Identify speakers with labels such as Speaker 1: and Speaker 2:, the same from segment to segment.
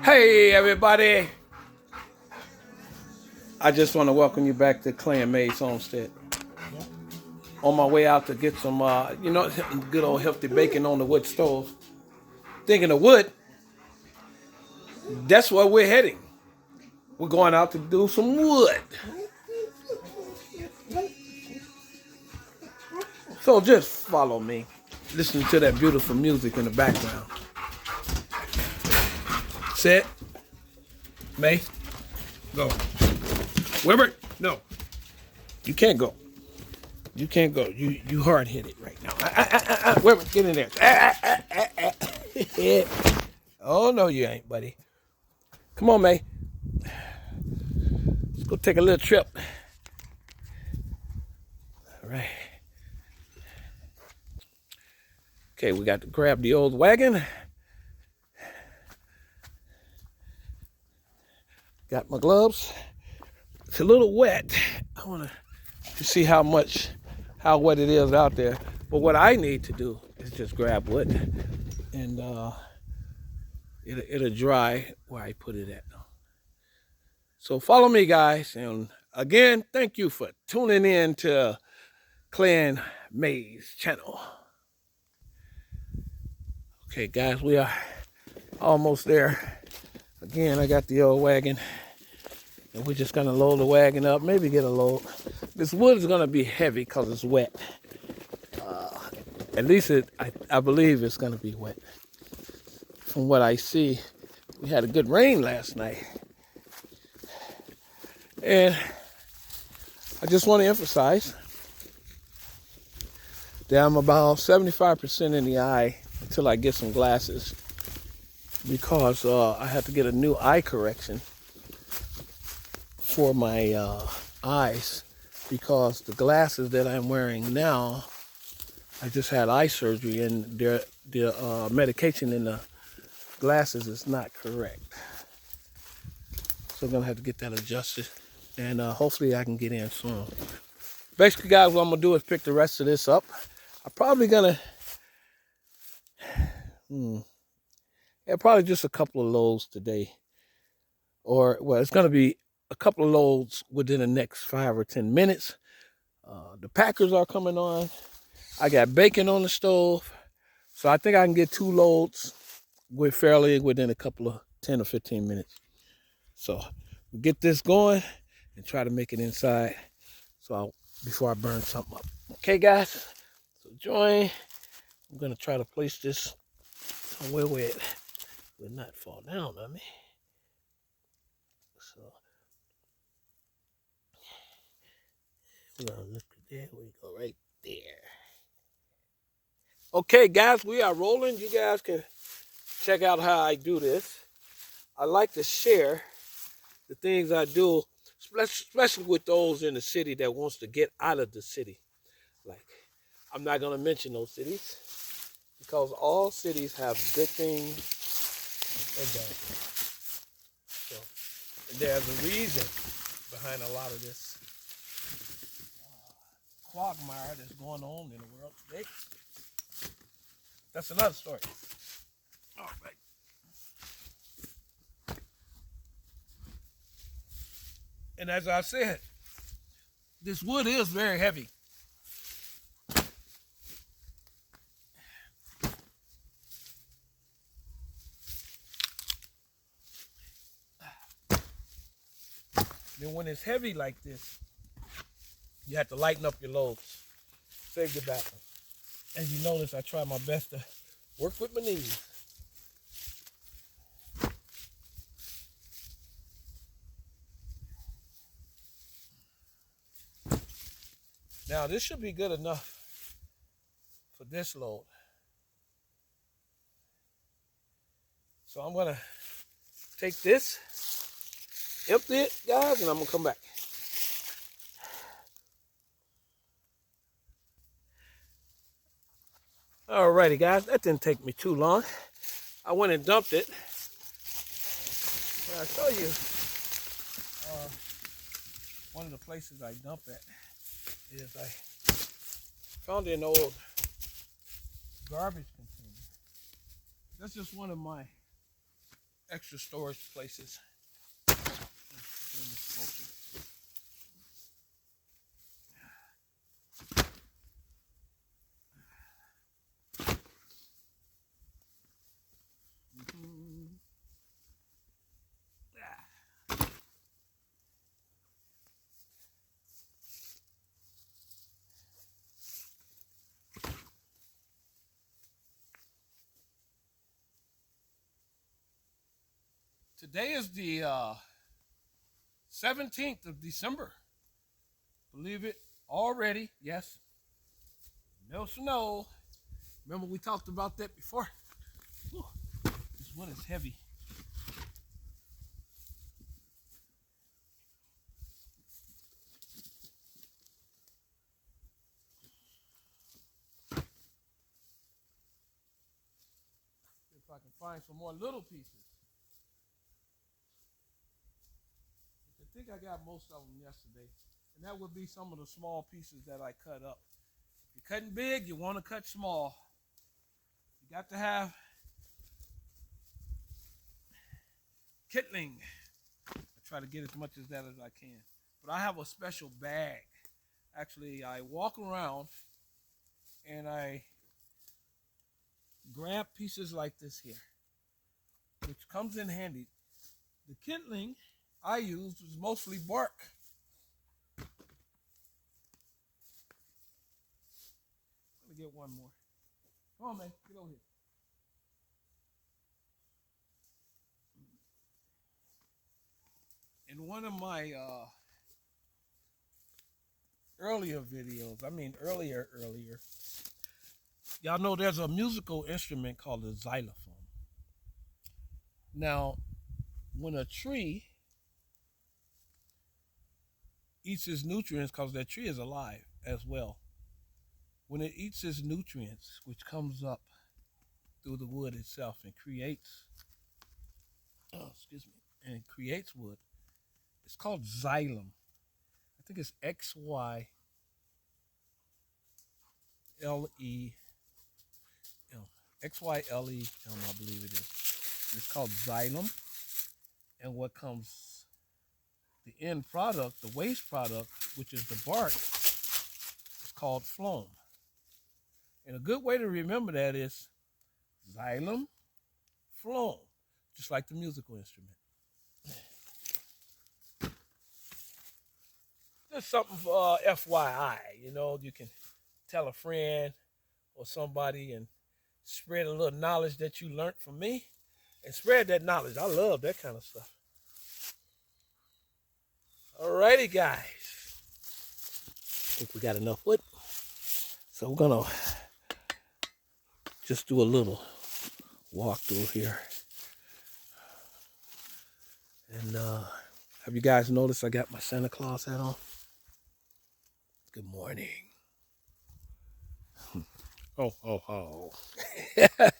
Speaker 1: Hey everybody! I just want to welcome you back to Clay and May's Homestead. On my way out to get some, good old healthy bacon on the wood stove. Thinking of wood, that's where we're heading. We're going out to do some wood. So just follow me. Listen to that beautiful music in the background. Set. May. Go. Wilbert, no. You can't go. You can't go. You hard headed right now. Wilbert, get in there. Oh no, you ain't, buddy. Come on, May. Let's go take a little trip. All right. Okay, we got to grab the old wagon. Got my gloves. It's a little wet. I want to see how wet it is out there. But what I need to do is just grab wood, and it'll dry where I put it at. So follow me, guys. And again, thank you for tuning in to Clay and May's channel. Okay, guys, we are almost there. Again, I got the old wagon, and we're just gonna load the wagon up, maybe get a load. This wood is gonna be heavy because it's wet. At least I believe it's gonna be wet. From what I see, we had a good rain last night. And I just want to emphasize that I'm about 75% in the eye until I get some glasses, because I have to get a new eye correction for my eyes, because the glasses that I'm wearing now, I just had eye surgery, and the medication in the glasses is not correct. So I'm gonna have to get that adjusted, and hopefully I can get in soon. Basically, guys, what I'm gonna do is pick the rest of this up. I'm probably gonna, probably just a couple of loads today, or well, it's gonna be a couple of loads within the next 5 or 10 minutes. The packers are coming on. I got bacon on the stove, so I think I can get 2 loads within a couple of 10 or 15 minutes. So we'll get this going and try to make it inside, before I burn something up. Okay, guys. So join. I'm gonna try to place this somewhere where it will not fall down on me. So we're gonna look at there. We go right there. Okay, guys, we are rolling. You guys can check out how I do this. I like to share the things I do, especially with those in the city that wants to get out of the city. Like, I'm not gonna mention those cities, because all cities have good things and bad things. So, and there's a reason behind a lot of this quagmire that's going on in the world today. That's another story. All right. And as I said, this wood is very heavy. Then when it's heavy like this, you have to lighten up your loads. Save the battle. As you notice, I try my best to work with my knees. Now, this should be good enough for this load. So I'm gonna take this, empty it, guys, and I'm gonna come back. Alrighty, guys, that didn't take me too long. I went and dumped it. I'll show you one of the places I dump at is I found an old garbage container. That's just one of my extra storage places. Today is the 17th of December. Believe it already. Yes. No snow. Remember we talked about that before? Whew. This one is heavy. If I can find some more little pieces. I think I got most of them yesterday. And that would be some of the small pieces that I cut up. If you're cutting big, you want to cut small. You got to have kittling. I try to get as much of that as I can. But I have a special bag. Actually, I walk around and I grab pieces like this here, which comes in handy. The kittling I used was mostly bark. Let me get one more. Come on, man. Get over here. In one of my earlier, y'all know there's a musical instrument called a xylophone. Now, when a tree eats its nutrients, because that tree is alive as well, when it eats its nutrients, which comes up through the wood itself and creates, and creates wood, it's called xylem. I think it's XYLEM. XYLEM, I believe it is. It's called xylem. And what comes, the end product, the waste product, which is the bark, is called phloem. And a good way to remember that is xylem, phloem, just like the musical instrument. Just something for FYI, you can tell a friend or somebody and spread a little knowledge that you learned from me and spread that knowledge. I love that kind of stuff. Alrighty, guys. I think we got enough wood. So we're going to just do a little walk through here. And have you guys noticed I got my Santa Claus hat on? Good morning. Ho, ho, ho. That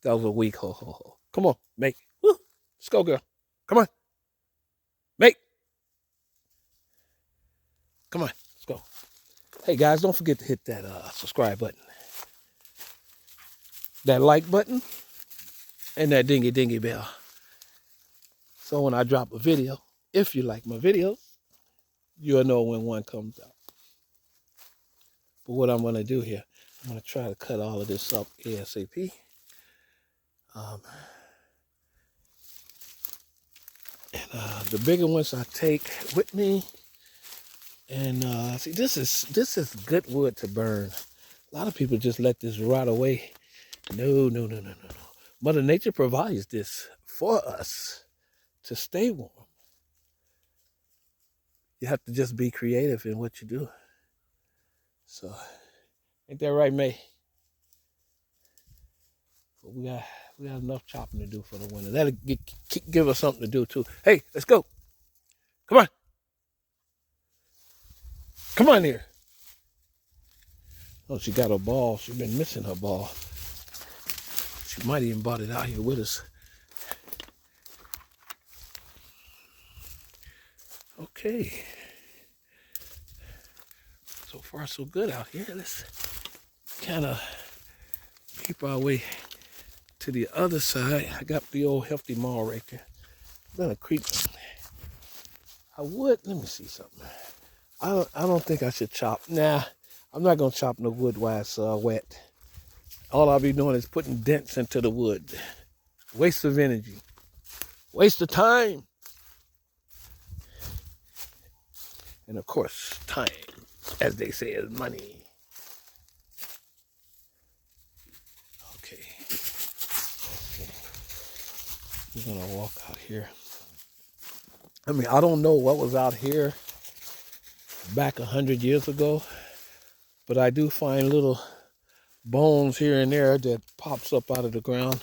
Speaker 1: was a weak ho, ho, ho. Come on, make. Woo. Let's go, girl. Come on. Make. Come on, let's go. Hey, guys, don't forget to hit that subscribe button, that like button, and that dingy dingy bell. So when I drop a video, if you like my videos, you'll know when one comes out. But what I'm going to do here, I'm going to try to cut all of this up ASAP. The bigger ones I take with me. And see, this is good wood to burn. A lot of people just let this rot away. No. Mother Nature provides this for us to stay warm. You have to just be creative in what you do. So, ain't that right, May? But we got enough chopping to do for the winter. That'll give us something to do too. Hey, let's go. Come on. Come on here. Oh, she got her ball. She's been missing her ball. She might even brought it out here with us. Okay. So far, so good out here. Let's kind of keep our way to the other side, I got the old hefty maul right there. I'm gonna creep. I would, let me see something. I don't think I should chop. Nah, I'm not gonna chop no wood while it's wet. All I'll be doing is putting dents into the wood. Waste of energy. Waste of time. And of course, time, as they say, is money. Okay. We're gonna walk out here. I mean, I don't know what was out here back 100 years ago, but I do find little bones here and there that pops up out of the ground.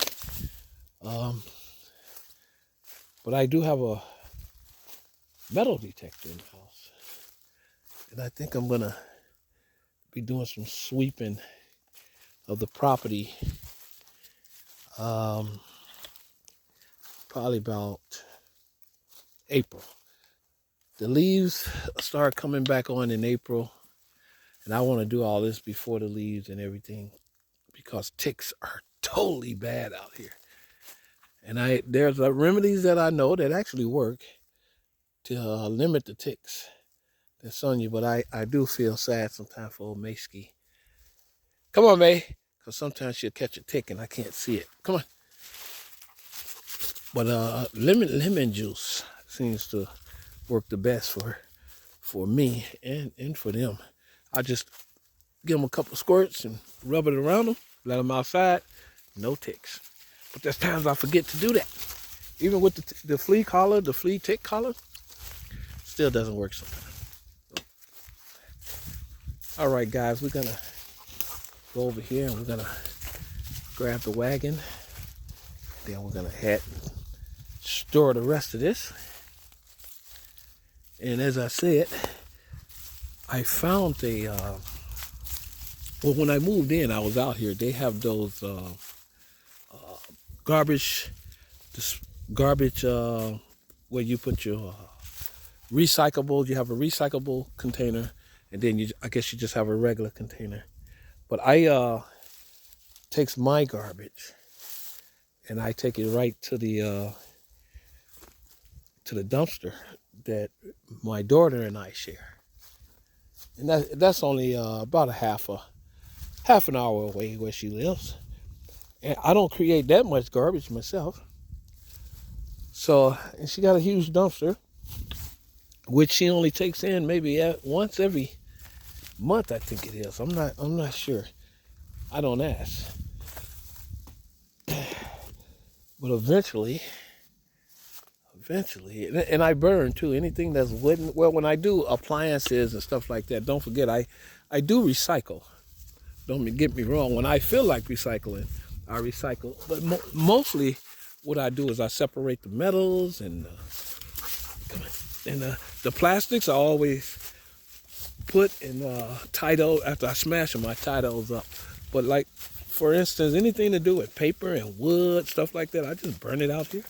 Speaker 1: But I do have a metal detector in the house. And I think I'm gonna be doing some sweeping of the property. Probably about April. The leaves start coming back on in April. And I want to do all this before the leaves and everything, because ticks are totally bad out here. And there's remedies that I know that actually work to limit the ticks that's on you. But I do feel sad sometimes for old Mayski. Come on, May. Because sometimes she'll catch a tick and I can't see it. Come on. But lemon juice seems to work the best for me and for them. I just give them a couple squirts and rub it around them, let them outside, no ticks. But there's times I forget to do that. Even with the flea collar, the flea tick collar, still doesn't work sometimes. All right, guys, we're gonna go over here and we're gonna grab the wagon. Then we're gonna head and store the rest of this. And as I said, I found well, when I moved in, I was out here. They have those garbage where you put your recyclables. You have a recyclable container, and then I guess you just have a regular container. But I takes my garbage and I take it right to the dumpster that my daughter and I share. And that's only about a half an hour away where she lives. And I don't create that much garbage myself. So, and she got a huge dumpster, which she only takes in maybe once every month, I think it is. I'm not sure. I don't ask. But eventually, and I burn too, anything that's wooden. Well, when I do appliances and stuff like that, don't forget, I do recycle. Don't get me wrong. When I feel like recycling, I recycle. But mostly what I do is I separate the metals and the plastics I always put in tie those. After I smash them, I tie those up. But like, for instance, anything to do with paper and wood, stuff like that, I just burn it out here.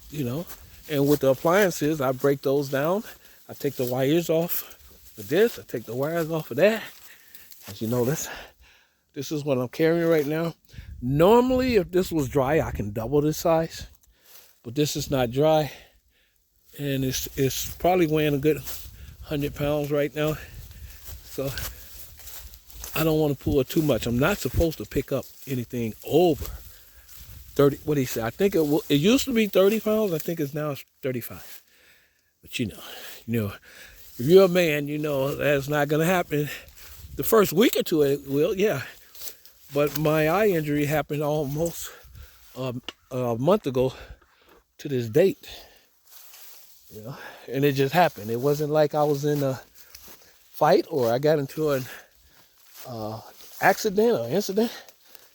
Speaker 1: You know, and with the appliances, I break those down. I take the wires off of this. I take the wires off of that. As you know, this is what I'm carrying right now. Normally, if this was dry, I can double this size, but this is not dry, and it's probably weighing a good 100 pounds right now. So I don't want to pull it too much. I'm not supposed to pick up anything over 30, what did he say? I think it used to be 30 pounds. I think it's now 35. But you know, if you're a man, you know that's not going to happen. The first week or two it will, yeah. But my eye injury happened almost a month ago to this date. You know, and it just happened. It wasn't like I was in a fight or I got into an accident or incident.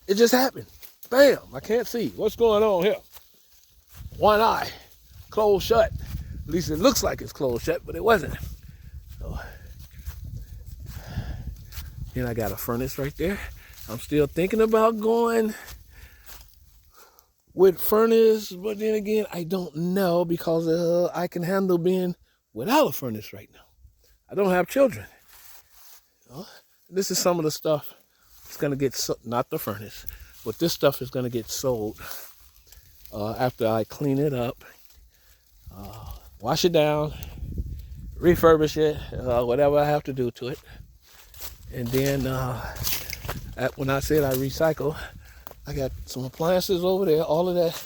Speaker 1: It just happened. Bam, I can't see. What's going on here? One eye, closed shut. At least it looks like it's closed shut, but it wasn't. So, then I got a furnace right there. I'm still thinking about going with furnace, but then again, I don't know because I can handle being without a furnace right now. I don't have children. You know? This is some of the stuff that's gonna get, not the furnace, But this stuff is gonna get sold after I clean it up, wash it down, refurbish it, whatever I have to do to it. And then when I said I recycle, I got some appliances over there. All of that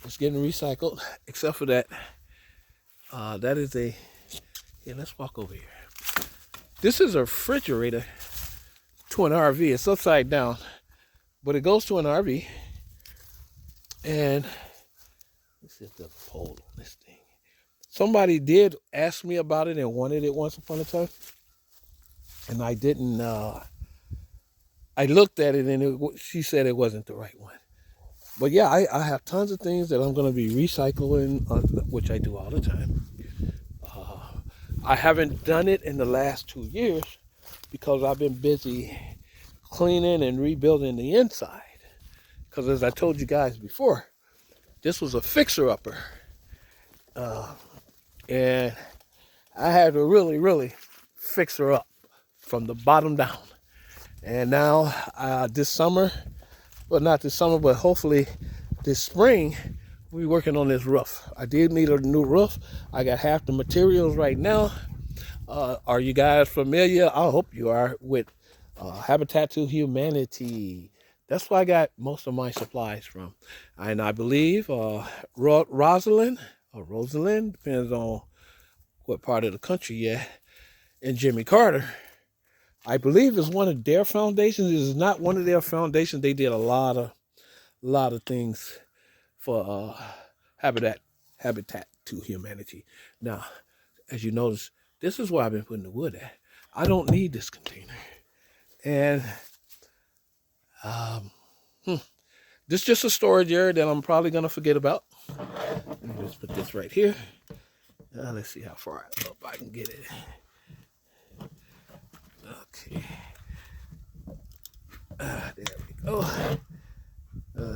Speaker 1: is getting recycled, except for that. That is a, here, let's walk over here. This is a refrigerator to an RV. It's upside down, but it goes to an RV. And let's see if there's a pole on this thing. Somebody did ask me about it and wanted it once upon a time. And I didn't, I looked at it and she said it wasn't the right one. But yeah, I have tons of things that I'm going to be recycling, which I do all the time. I haven't done it in the last 2 years because I've been busy cleaning and rebuilding the inside. Because as I told you guys before, this was a fixer-upper. And I had to really fix her up from the bottom down. And now this summer, well, not this summer, but hopefully this spring, we'll be working on this roof. I did need a new roof. I got half the materials right now. Are you guys familiar? I hope you are with Habitat to Humanity. That's where I got most of my supplies from. And I believe Rosalind, depends on what part of the country you're at, and Jimmy Carter, I believe is one of their foundations. It is not one of their foundations. They did a lot of things for Habitat to Humanity. Now, as you notice, this is where I've been putting the wood at. I don't need this container. And this is just a storage area that I'm probably going to forget about. Let me just put this right here. Let's see how far up I can get it. Okay. There we go.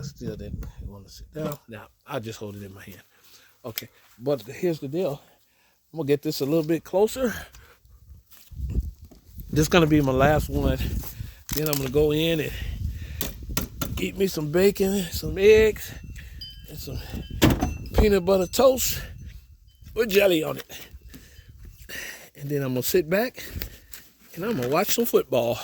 Speaker 1: Still didn't want to sit down. Now, I'll just hold it in my hand. Okay, but here's the deal. I'm going to get this a little bit closer. This is going to be my last one. Then I'm going to go in and eat me some bacon, some eggs, and some peanut butter toast with jelly on it. And then I'm going to sit back and I'm going to watch some football.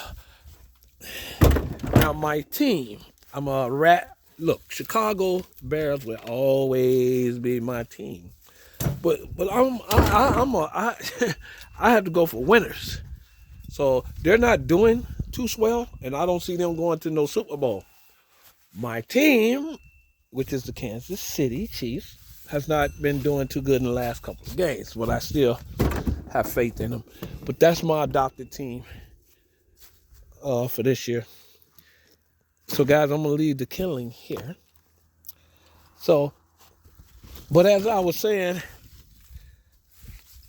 Speaker 1: Now, my team, I'm a rat. Look, Chicago Bears will always be my team. But I have to go for winners. So they're not doing too swell, and I don't see them going to no Super Bowl. My team, which is the Kansas City Chiefs, has not been doing too good in the last couple of games, but I still have faith in them. But that's my adopted team for this year. So guys, I'm gonna leave the killing here. So, but as I was saying,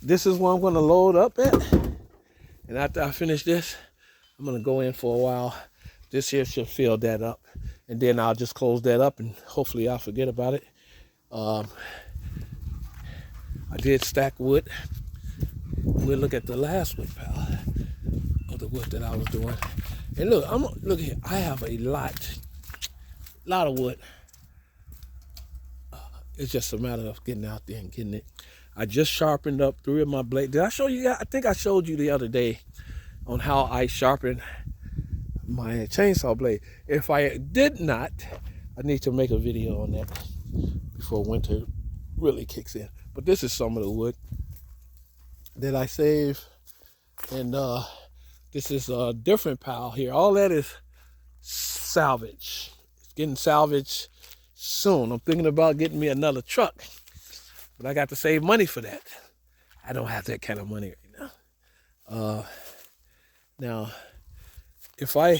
Speaker 1: this is where I'm gonna load up at. And after I finish this, I'm gonna go in for a while. This here should fill that up. And then I'll just close that up and hopefully I'll forget about it. I did stack wood. We'll look at the last wood pile of the wood that I was doing. And look here, I have a lot of wood. It's just a matter of getting out there and getting it. I just sharpened up 3 of my blades. Did I show you? I think I showed you the other day on how I sharpened my chainsaw blade. If I did not, I need to make a video on that before winter really kicks in. But this is some of the wood that I saved. And this is a different pile here. All that is salvage. It's getting salvaged soon. I'm thinking about getting me another truck. But I got to save money for that. I don't have that kind of money right now. Now, if I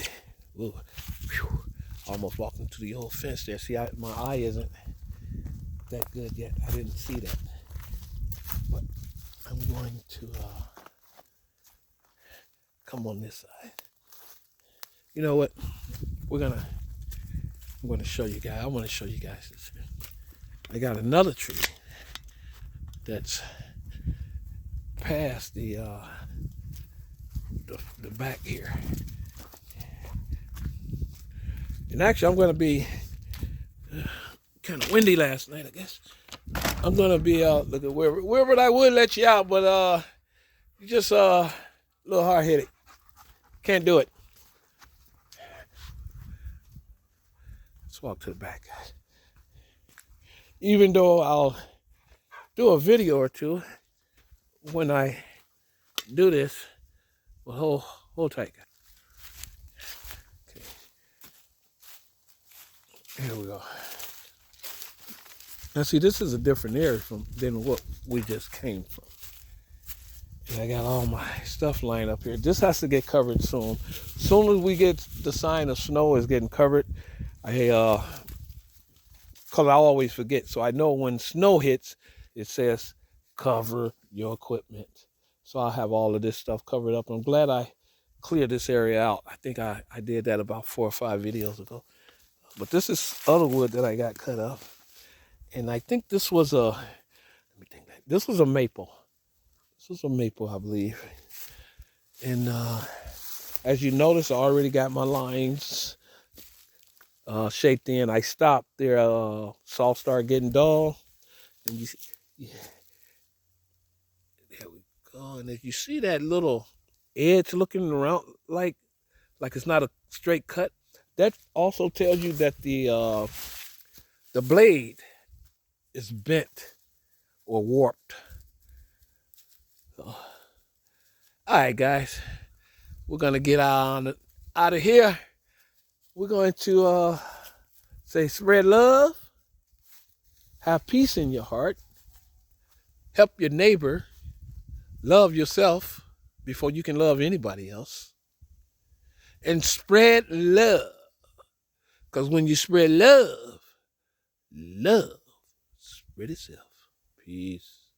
Speaker 1: almost walked into the old fence there. See, my eye isn't that good yet. I didn't see that. But I'm going to come on this side. You know what? I'm gonna show you guys. I want to show you guys this. I got another tree that's past the back here. And actually, I'm going to be kind of windy last night, I guess. I'm going to be out looking wherever I would let you out, but you just a little hard-headed. Can't do it. Let's walk to the back, guys. Even though I'll do a video or two when I do this, but hold tight, guys. Okay. Here we go. Now see, this is a different area than what we just came from. And I got all my stuff lined up here. This has to get covered soon. Soon as we get the sign of snow is getting covered, cause I always forget. So I know when snow hits, it says cover your equipment. So I'll have all of this stuff covered up. I'm glad I cleared this area out. I think I did that about 4 or 5 videos ago. But this is other wood that I got cut up. And I think this was this was a maple. This was a maple, I believe. And as you notice, I already got my lines shaped in. I stopped there. Salt started getting dull. And you see, yeah. There we go. And if you see that little edge looking around like it's not a straight cut, that also tells you that the blade is bent or warped. So, all right, guys, we're gonna get out of here. We're going to say spread love, have peace in your heart, help your neighbor, love yourself before you can love anybody else, and spread love. Because when you spread love spread itself. Peace.